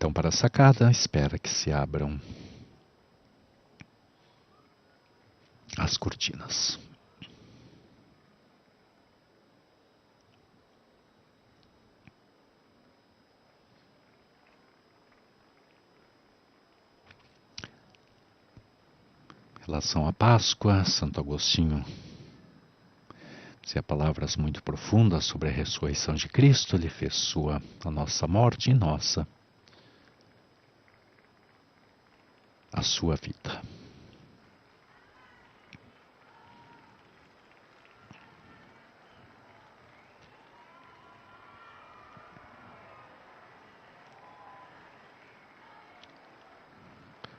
então para a sacada, espera que se abram as cortinas. Em relação à Páscoa, Santo Agostinho dizia palavras muito profundas sobre a ressurreição de Cristo. Ele fez sua a nossa morte e nossa a sua vida.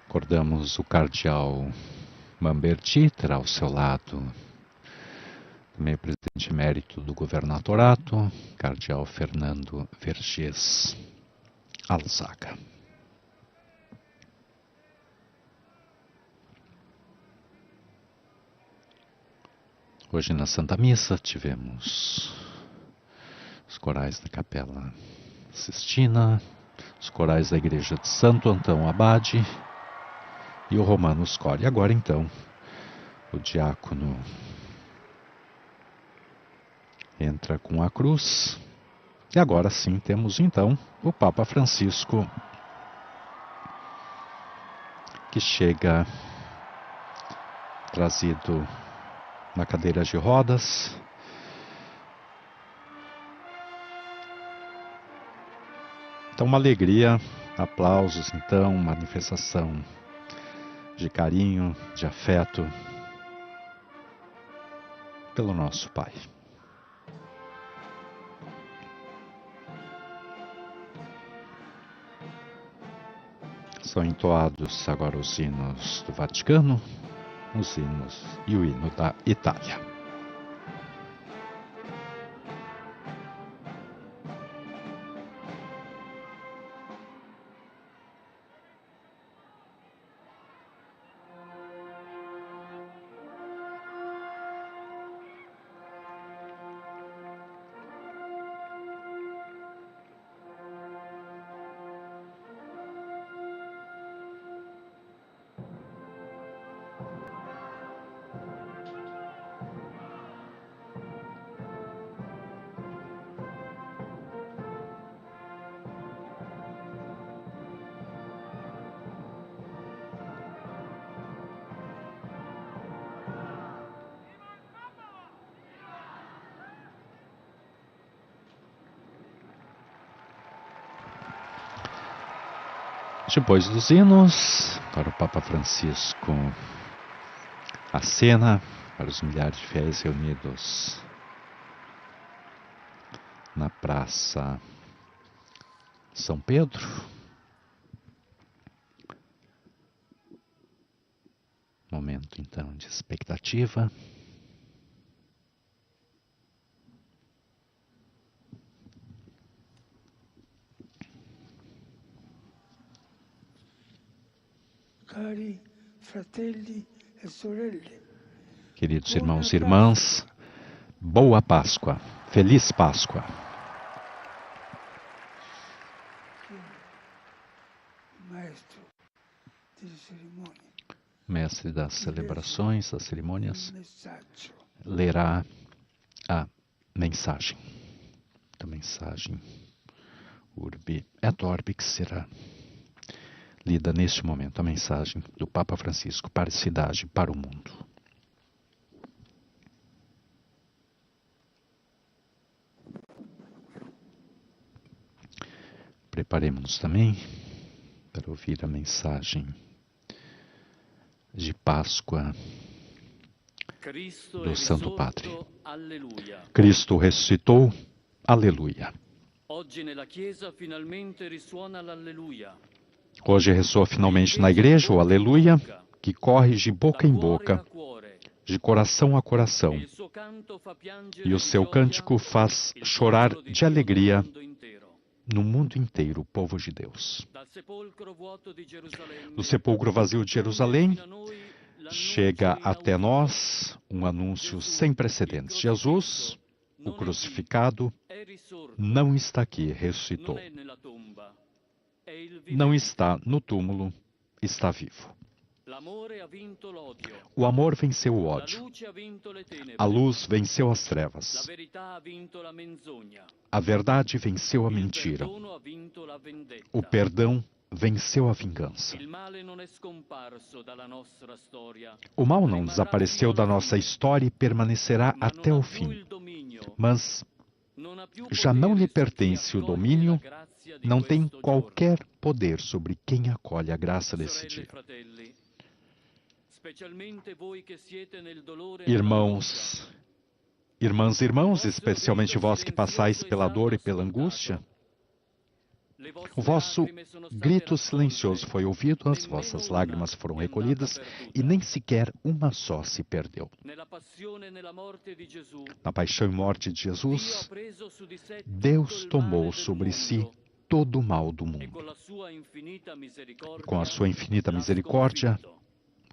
Acordamos o cardeal Mamberti, terá ao seu lado também o presidente emérito do governatorato, cardeal Fernando Vergés Alzaga. Hoje na Santa Missa tivemos os corais da Capela Sistina, os corais da Igreja de Santo Antão Abade e o Romanos Cor. E agora então o diácono entra com a cruz. E agora sim temos então o Papa Francisco, que chega trazido na cadeira de rodas. Então uma alegria, aplausos então, manifestação de carinho, de afeto pelo nosso Pai. São entoados agora os hinos do Vaticano, os hinos e o hino da Itália. Depois dos hinos, para o Papa Francisco, a cena para os milhares de fiéis reunidos na Praça São Pedro. Momento então de expectativa. Cari fratelli e sorelle. Queridos irmãos e irmãs, boa Páscoa, feliz Páscoa. Mestre das celebrações, das cerimônias, lerá a mensagem. A mensagem Urbi et Orbi, que será lida neste momento, a mensagem do Papa Francisco para a cidade, para o mundo. Preparemos-nos também para ouvir a mensagem de Páscoa do Santo Padre. Cristo ressuscitou, aleluia. Hoje ressoa finalmente na igreja o aleluia, que corre de boca em boca, de coração a coração. E o seu cântico faz chorar de alegria no mundo inteiro o povo de Deus. Do sepulcro vazio de Jerusalém, chega até nós um anúncio sem precedentes. Jesus, o crucificado, não está aqui, ressuscitou. não está no túmulo, está vivo. O amor venceu o ódio. A luz venceu as trevas. A verdade venceu a mentira. O perdão venceu a vingança. O mal não desapareceu da nossa história e permanecerá até o fim. Mas já não lhe pertence o domínio, não tem qualquer poder sobre quem acolhe a graça desse dia. Irmãos, irmãs, especialmente vós que passais pela dor e pela angústia, o vosso grito silencioso foi ouvido, as vossas lágrimas foram recolhidas e nem sequer uma só se perdeu. Na paixão e morte de Jesus, Deus tomou sobre si todo o mal do mundo. E com a sua infinita misericórdia,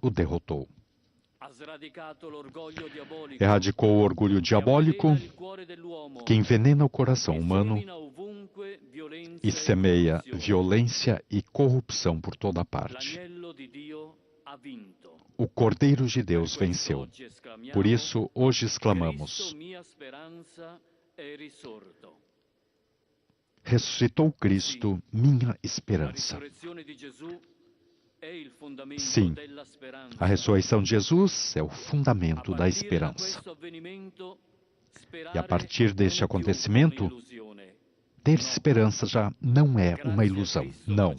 o derrotou. Erradicou o orgulho diabólico que envenena o coração humano e semeia violência e corrupção por toda parte. O Cordeiro de Deus venceu. Por isso, hoje exclamamos: ressuscitou Cristo, minha esperança. Sim, a ressurreição de Jesus é o fundamento da esperança. E a partir deste acontecimento, ter esperança já não é uma ilusão, não.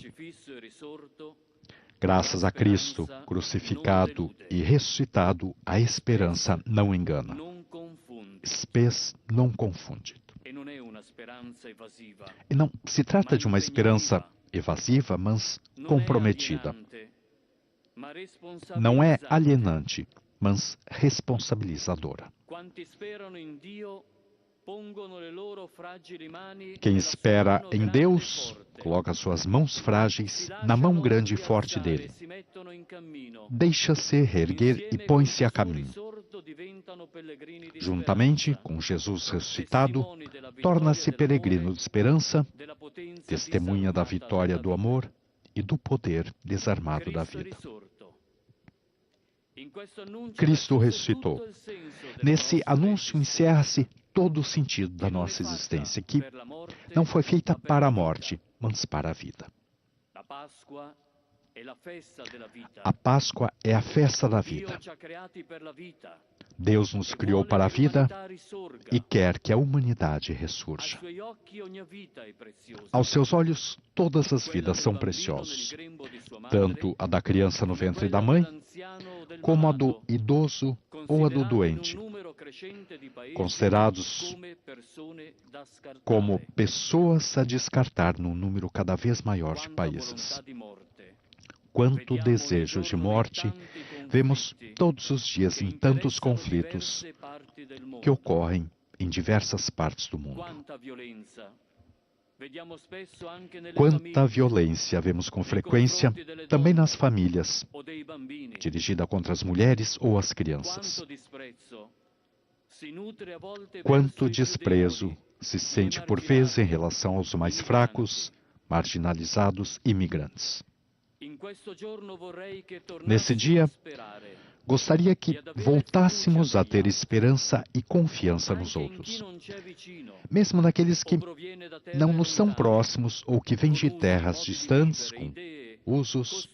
Graças a Cristo, crucificado e ressuscitado, a esperança não engana. Spes non confundit. E não se trata de uma esperança evasiva, mas comprometida. Não é alienante, mas responsabilizadora. Quem espera em Deus, coloca suas mãos frágeis na mão grande e forte dele. Deixa-se reerguer e põe-se a caminho. Juntamente com Jesus ressuscitado, torna-se peregrino de esperança, testemunha da vitória do amor e do poder desarmado da vida. Cristo ressuscitou. Nesse anúncio encerra-se todo o sentido da nossa existência, que não foi feita para a morte, mas para a vida. A Páscoa é a festa da vida. Deus nos criou para a vida e quer que a humanidade ressurja. Aos seus olhos, todas as vidas são preciosas, tanto a da criança no ventre da mãe, como a do idoso ou a do doente, considerados como pessoas a descartar num número cada vez maior de países. Quanto desejo de morte vemos todos os dias em tantos conflitos que ocorrem em diversas partes do mundo. Quanta violência vemos com frequência também nas famílias, dirigida contra as mulheres ou as crianças. Quanto desprezo se sente por vezes em relação aos mais fracos, marginalizados e imigrantes. Nesse dia, gostaria que voltássemos a ter esperança e confiança nos outros, mesmo naqueles que não nos são próximos ou que vêm de terras distantes, com usos,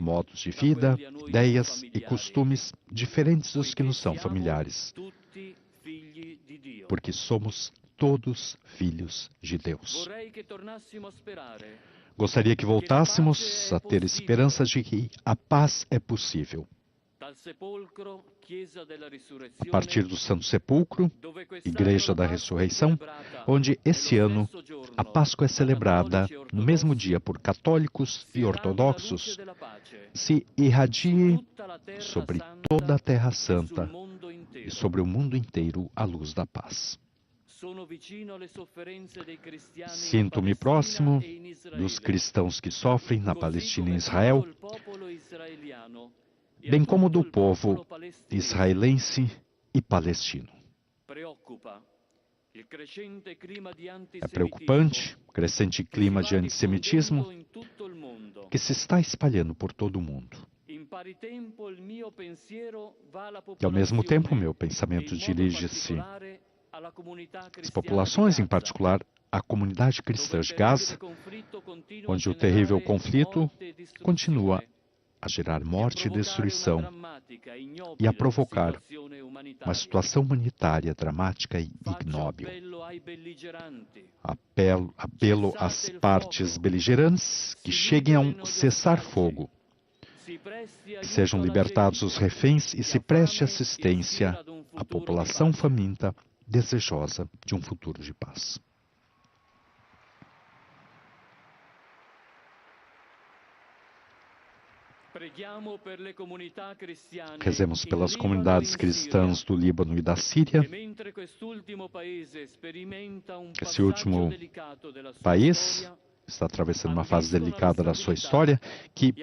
modos de vida, ideias e costumes diferentes dos que nos são familiares, porque somos todos filhos de Deus. Gostaria que voltássemos a ter esperança de que a paz é possível. A partir do Santo Sepulcro, Igreja da Ressurreição, onde esse ano a Páscoa é celebrada no mesmo dia por católicos e ortodoxos, se irradie sobre toda a Terra Santa e sobre o mundo inteiro a luz da paz. Sinto-me próximo dos cristãos que sofrem na Palestina e Israel, bem como do povo israelense e palestino. É preocupante o crescente clima de antissemitismo que se está espalhando por todo o mundo. E, ao mesmo tempo, meu pensamento dirige-se às populações, em particular à comunidade cristã de Gaza, onde o terrível conflito continua a gerar morte e destruição e a provocar uma situação humanitária dramática e ignóbil. Apelo às partes beligerantes que cheguem a um cessar-fogo, que sejam libertados os reféns e se preste assistência à população faminta desejosa de um futuro de paz. Rezemos pelas comunidades cristãs do Líbano e da Síria. Esse último país está atravessando uma fase delicada da sua história, que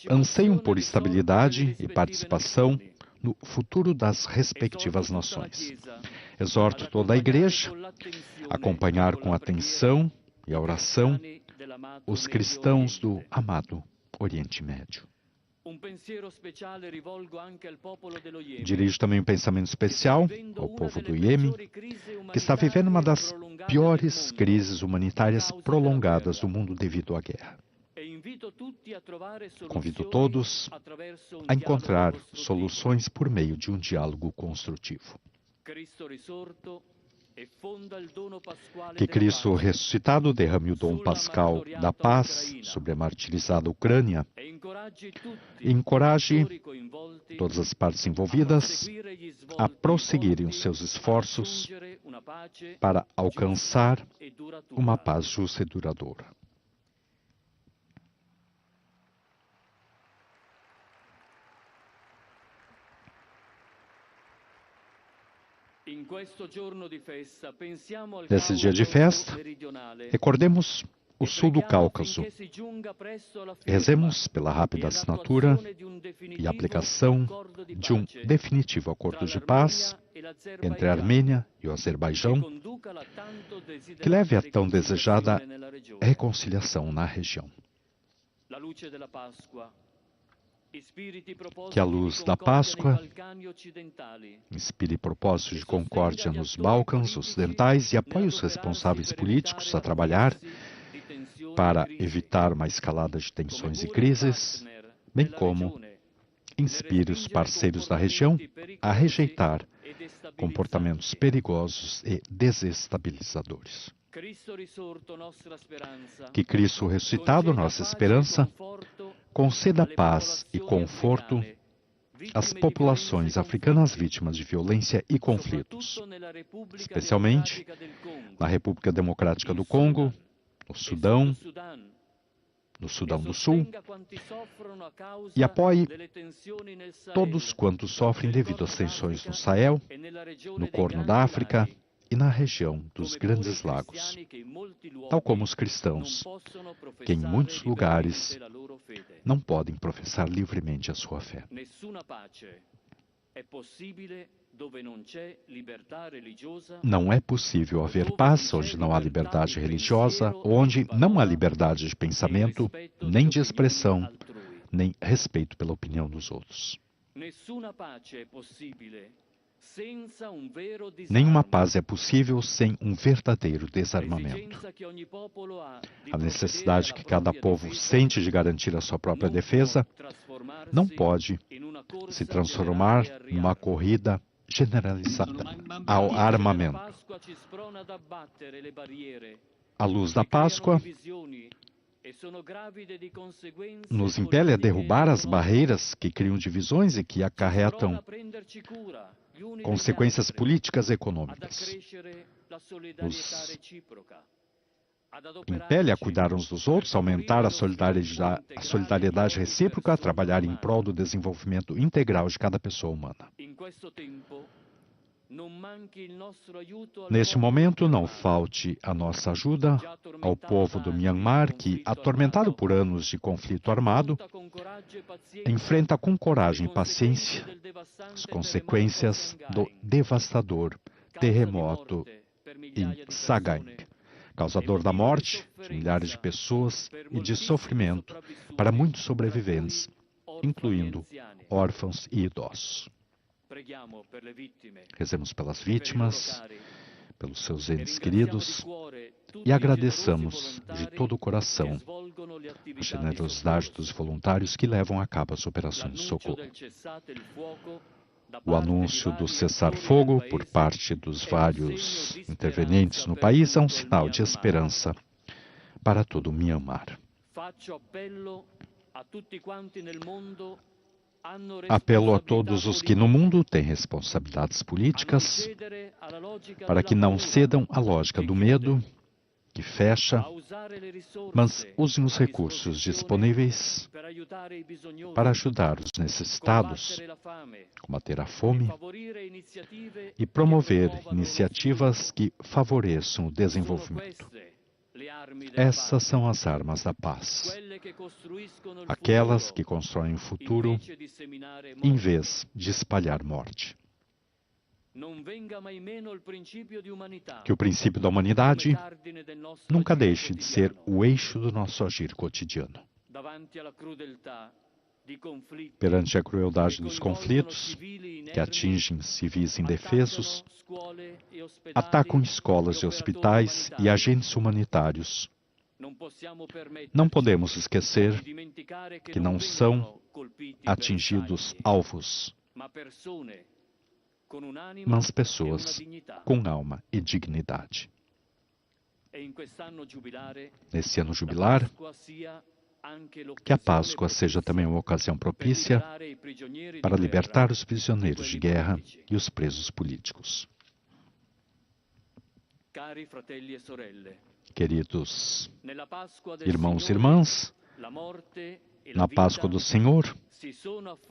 anseiam por estabilidade e participação no futuro das respectivas nações. Exorto toda a Igreja a acompanhar com atenção e a oração os cristãos do amado Oriente Médio. Dirijo também um pensamento especial ao povo do Iêmen, que está vivendo uma das piores crises humanitárias prolongadas do mundo devido à guerra. Convido todos a encontrar soluções por meio de um diálogo construtivo. Que Cristo ressuscitado derrame o dom pascal da paz sobre a martirizada Ucrânia e encoraje todas as partes envolvidas a prosseguirem os seus esforços para alcançar uma paz justa e duradoura. Nesse dia de festa, recordemos o sul do Cáucaso. Rezemos pela rápida assinatura e aplicação de um definitivo acordo de paz entre a Armênia e o Azerbaijão, que leve a tão desejada reconciliação na região. Que a luz da Páscoa inspire propósitos de concórdia nos Balcãs Ocidentais e apoie os responsáveis políticos a trabalhar para evitar uma escalada de tensões e crises, bem como inspire os parceiros da região a rejeitar comportamentos perigosos e desestabilizadores. Que Cristo ressuscitado, nossa esperança, conceda paz e conforto às populações africanas vítimas de violência e conflitos, especialmente na República Democrática do Congo, no Sudão do Sul, e apoie todos quantos sofrem devido às tensões no Sahel, no Corno da África e na região dos Grandes Lagos, tal como os cristãos, que em muitos lugares não podem professar livremente a sua fé. Não é possível haver paz onde não há liberdade religiosa, onde não há liberdade de pensamento, nem de expressão, nem respeito pela opinião dos outros. Nenhuma paz é possível sem um verdadeiro desarmamento. A necessidade que cada povo sente de garantir a sua própria defesa não pode se transformar numa corrida generalizada ao armamento. A luz da Páscoa nos impele a derrubar as barreiras que criam divisões e que acarretam consequências políticas e econômicas. Nos impele a cuidar uns dos outros, a aumentar a solidariedade recíproca, a trabalhar em prol do desenvolvimento integral de cada pessoa humana. Neste momento, não falte a nossa ajuda ao povo do Myanmar, que, atormentado por anos de conflito armado, enfrenta com coragem e paciência as consequências do devastador terremoto em Sagaing, causador da morte de milhares de pessoas e de sofrimento para muitos sobreviventes, incluindo órfãos e idosos. Rezemos pelas vítimas, pelos seus entes queridos e agradeçamos de todo o coração a generosidade dos voluntários que levam a cabo as operações de socorro. O anúncio do cessar-fogo por parte dos vários intervenientes no país é um sinal de esperança para todo o Myanmar. Apelo a todos os que no mundo têm responsabilidades políticas para que não cedam à lógica do medo, que fecha, mas usem os recursos disponíveis para ajudar os necessitados, combater a fome e promover iniciativas que favoreçam o desenvolvimento. Essas são as armas da paz, aquelas que constroem o futuro em vez de espalhar morte. Que o princípio da humanidade nunca deixe de ser o eixo do nosso agir cotidiano. Perante a crueldade dos conflitos, que atingem civis indefesos, atacam escolas e hospitais e agentes humanitários, não podemos esquecer que não são atingidos alvos, mas pessoas com alma e dignidade. Nesse ano jubilar, que a Páscoa seja também uma ocasião propícia para libertar os prisioneiros de guerra e os presos políticos. Queridos irmãos e irmãs, na Páscoa do Senhor,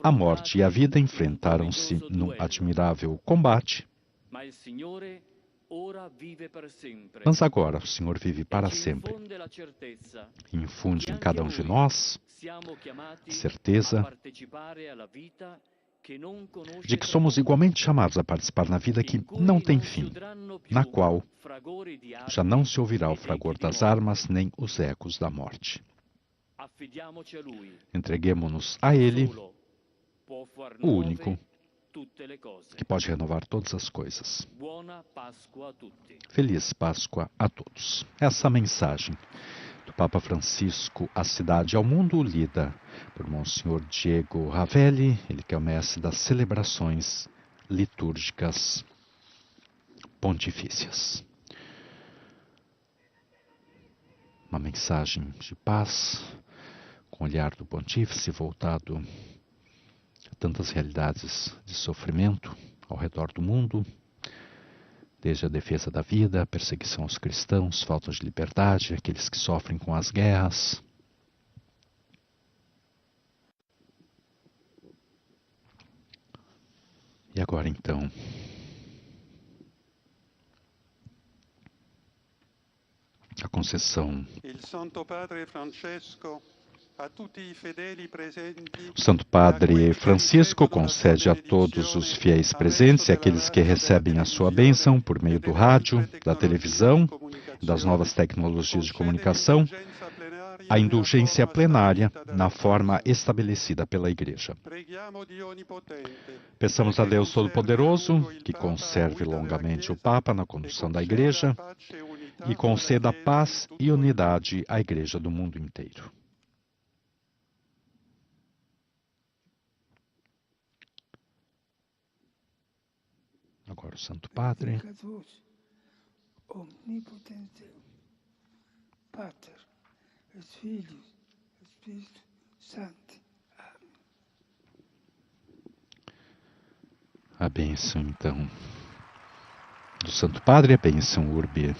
a morte e a vida enfrentaram-se num admirável combate, mas agora o Senhor vive para sempre e infunde em cada um de nós certeza de que somos igualmente chamados a participar na vida que não tem fim, na qual já não se ouvirá o fragor das armas nem os ecos da morte. Entreguemo-nos a Ele, o único que pode renovar todas as coisas. Feliz Páscoa a todos. Essa mensagem do Papa Francisco à cidade e ao mundo, lida por Monsenhor Diego Ravelli, ele que é o mestre das celebrações litúrgicas pontifícias. Uma mensagem de paz, com o olhar do pontífice voltado a tantas realidades de sofrimento ao redor do mundo, desde a defesa da vida, a perseguição aos cristãos, falta de liberdade, aqueles que sofrem com as guerras. E agora então, a concessão. O Santo Padre Francisco concede a todos os fiéis presentes e aqueles que recebem a sua bênção por meio do rádio, da televisão, das novas tecnologias de comunicação, a indulgência plenária na forma estabelecida pela Igreja. Peçamos a Deus Todo-Poderoso que conserve longamente o Papa na condução da Igreja e conceda paz e unidade à Igreja do mundo inteiro. Agora o Santo Padre. Omnipotente, Pater, Filho, Espírito Santo. Amém. A bênção, então, do Santo Padre, a bênção Urbi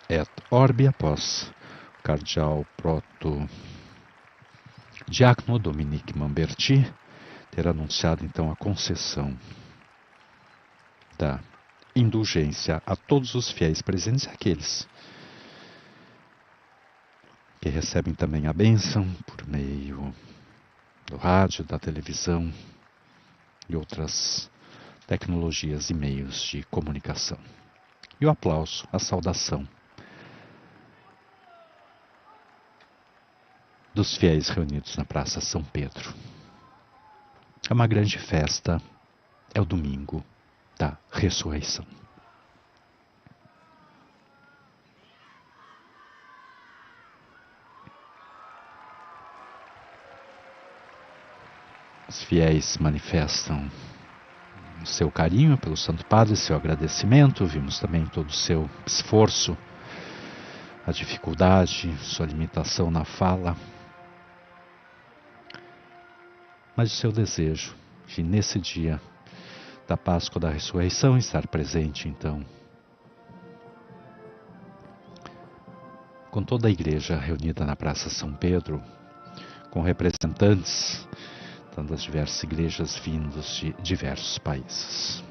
et Orbi, após o cardeal proto-diácono Dominique Mamberti ter anunciado, então, a concessão da indulgência a todos os fiéis presentes, aqueles que recebem também a bênção por meio do rádio, da televisão e outras tecnologias e meios de comunicação. E o aplauso, a saudação dos fiéis reunidos na Praça São Pedro. É uma grande festa, é o domingo da ressurreição. Os fiéis manifestam o seu carinho pelo Santo Padre, seu agradecimento. Vimos também todo o seu esforço, a dificuldade, sua limitação na fala, mas o seu desejo de, nesse dia da Páscoa da Ressurreição, estar presente, então, com toda a igreja reunida na Praça São Pedro, com representantes das diversas igrejas vindos de diversos países.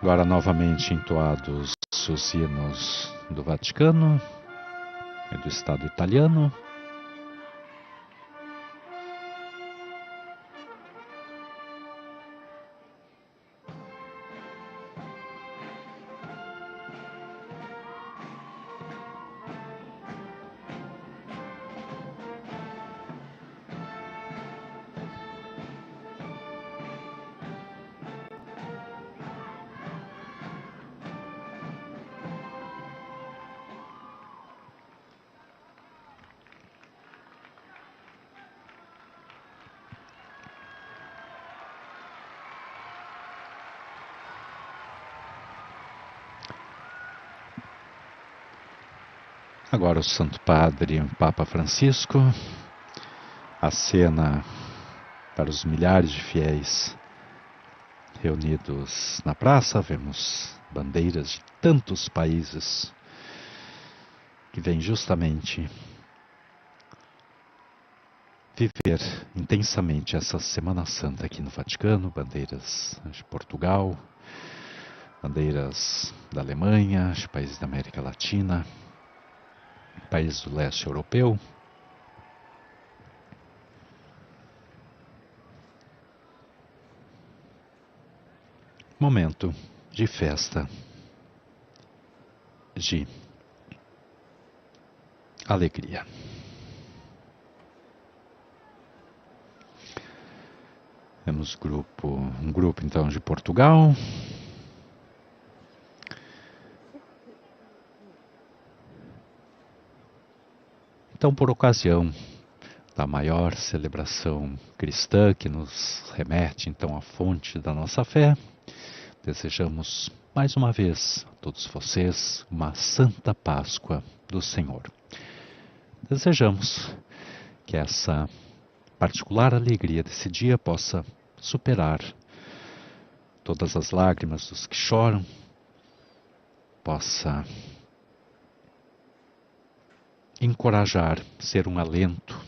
Agora novamente entoados os hinos do Vaticano e do Estado italiano. Agora o Santo Padre, o Papa Francisco, acena para os milhares de fiéis reunidos na praça. Vemos bandeiras de tantos países que vêm justamente viver intensamente essa Semana Santa aqui no Vaticano. Bandeiras de Portugal, bandeiras da Alemanha, de países da América Latina, países do leste europeu. Momento de festa, de alegria. Temos um grupo então de Portugal. Então, por ocasião da maior celebração cristã que nos remete então à fonte da nossa fé, desejamos mais uma vez a todos vocês uma Santa Páscoa do Senhor. Desejamos que essa particular alegria desse dia possa superar todas as lágrimas dos que choram, possa encorajar, ser um alento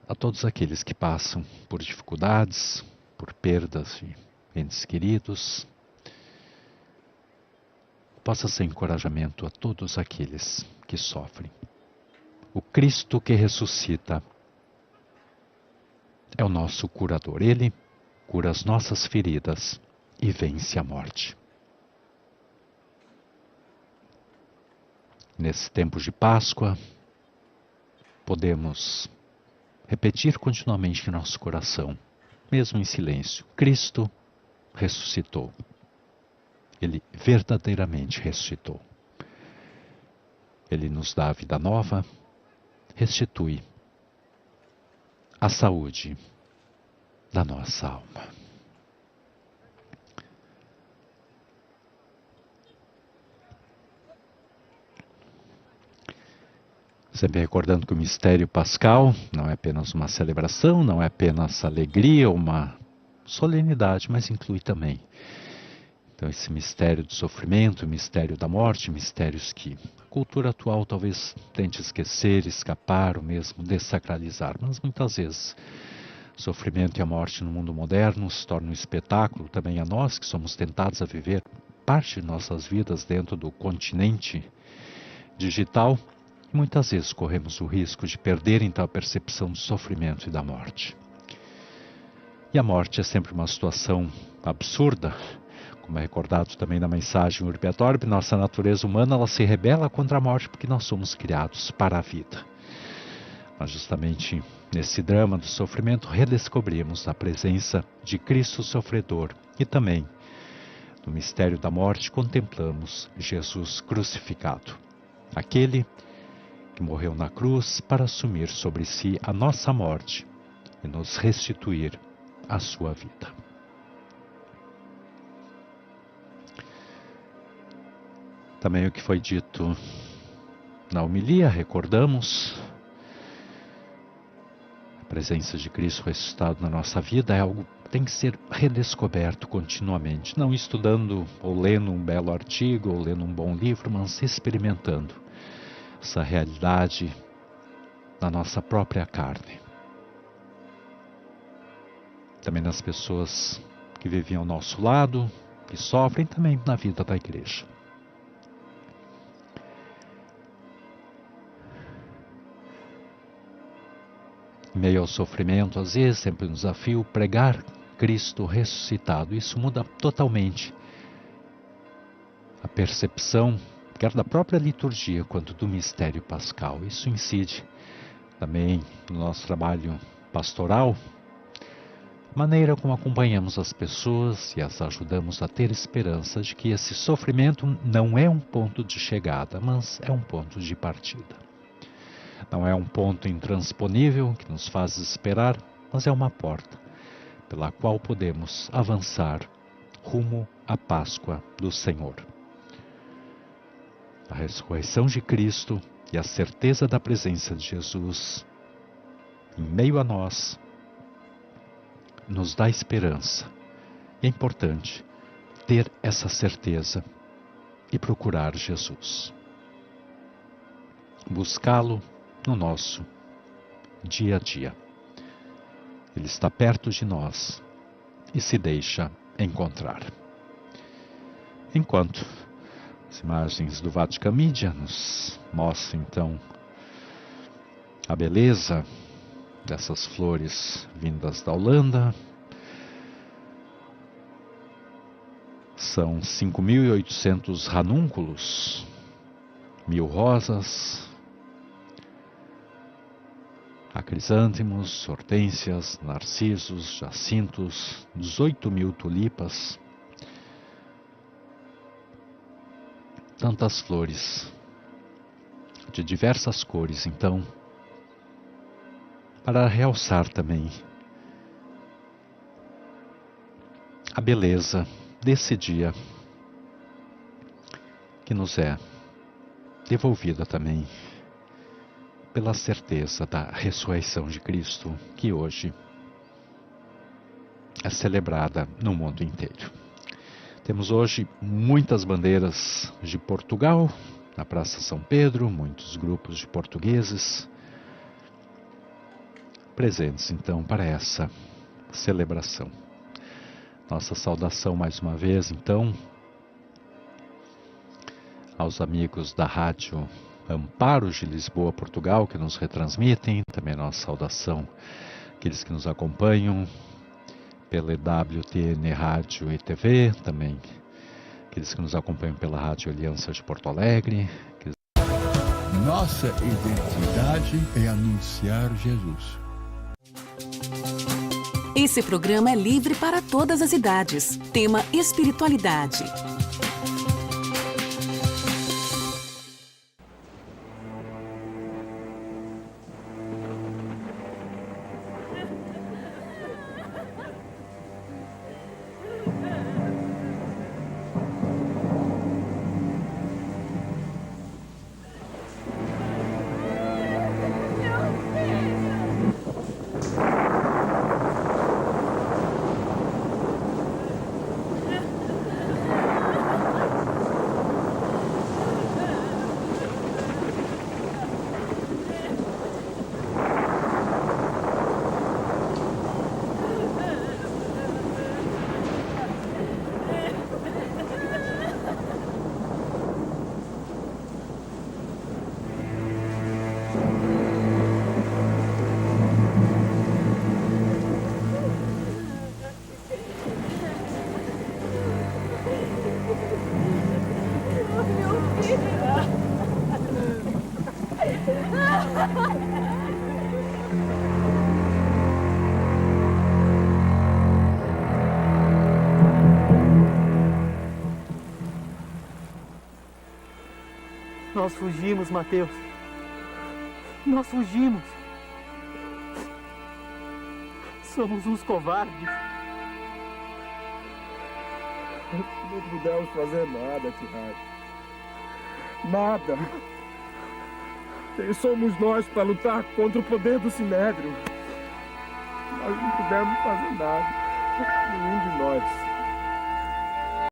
a todos aqueles que passam por dificuldades, por perdas de entes queridos. Possa ser encorajamento a todos aqueles que sofrem. O Cristo que ressuscita é o nosso curador. Ele cura as nossas feridas e vence a morte. Nesse tempo de Páscoa, podemos repetir continuamente em nosso coração, mesmo em silêncio: Cristo ressuscitou. Ele verdadeiramente ressuscitou. Ele nos dá a vida nova, restitui a saúde da nossa alma. Sempre recordando que o mistério pascal não é apenas uma celebração, não é apenas alegria ou uma solenidade, mas inclui também então esse mistério do sofrimento, o mistério da morte, mistérios que a cultura atual talvez tente esquecer, escapar ou mesmo dessacralizar, mas muitas vezes o sofrimento e a morte no mundo moderno se tornam um espetáculo também a nós que somos tentados a viver parte de nossas vidas dentro do continente digital. E muitas vezes corremos o risco de perder então a percepção do sofrimento e da morte. E a morte é sempre uma situação absurda, Como é recordado também na mensagem Urbi et Orbi, nossa natureza humana ela se rebela contra a morte porque nós somos criados para a vida. Mas justamente nesse drama do sofrimento redescobrimos a presença de Cristo sofredor e também no mistério da morte contemplamos Jesus crucificado, aquele que morreu na cruz para assumir sobre si a nossa morte e nos restituir a sua vida. Também o que foi dito na homilia, recordamos, a presença de Cristo ressuscitado na nossa vida é algo que tem que ser redescoberto continuamente, não estudando ou lendo um belo artigo ou lendo um bom livro, mas experimentando essa realidade na nossa própria carne. Também nas pessoas que vivem ao nosso lado, que sofrem também na vida da igreja. Em meio ao sofrimento, às vezes, sempre um desafio, pregar Cristo ressuscitado. Isso muda totalmente a percepção, quer da própria liturgia, quanto do mistério pascal. Isso incide também no nosso trabalho pastoral, maneira como acompanhamos as pessoas e as ajudamos a ter esperança de que esse sofrimento não é um ponto de chegada, mas é um ponto de partida. Não é um ponto intransponível que nos faz esperar, mas é uma porta pela qual podemos avançar rumo à Páscoa do Senhor. A ressurreição de Cristo e a certeza da presença de Jesus em meio a nós nos dá esperança. E é importante ter essa certeza e procurar Jesus. Buscá-lo no nosso dia a dia. Ele está perto de nós e se deixa encontrar. Enquanto as imagens do Vatican Media nos mostram então a beleza dessas flores vindas da Holanda. São 5.800 ranúnculos, 1.000 rosas, há crisântemos, hortênsias, narcisos, jacintos, 18.000 tulipas. Tantas flores, de diversas cores, então, para realçar também a beleza desse dia que nos é devolvida também pela certeza da ressurreição de Cristo, que hoje é celebrada no mundo inteiro. Temos hoje muitas bandeiras de Portugal na Praça São Pedro, muitos grupos de portugueses presentes então para essa celebração. Nossa saudação mais uma vez então aos amigos da Rádio Amparo de Lisboa, Portugal, que nos retransmitem, também nossa saudação àqueles que nos acompanham pela EWTN Rádio e TV, também aqueles que nos acompanham pela Rádio Aliança de Porto Alegre. Nossa identidade é anunciar Jesus. Esse programa é livre para todas as idades. Tema espiritualidade. Meu filho! Nós fugimos, Mateus. Nós fugimos. Somos uns covardes. Não pudemos fazer nada, Tiago. Nada. Quem somos nós para lutar contra o poder do Sinédrio? Nós não pudemos fazer nada. Nenhum de nós.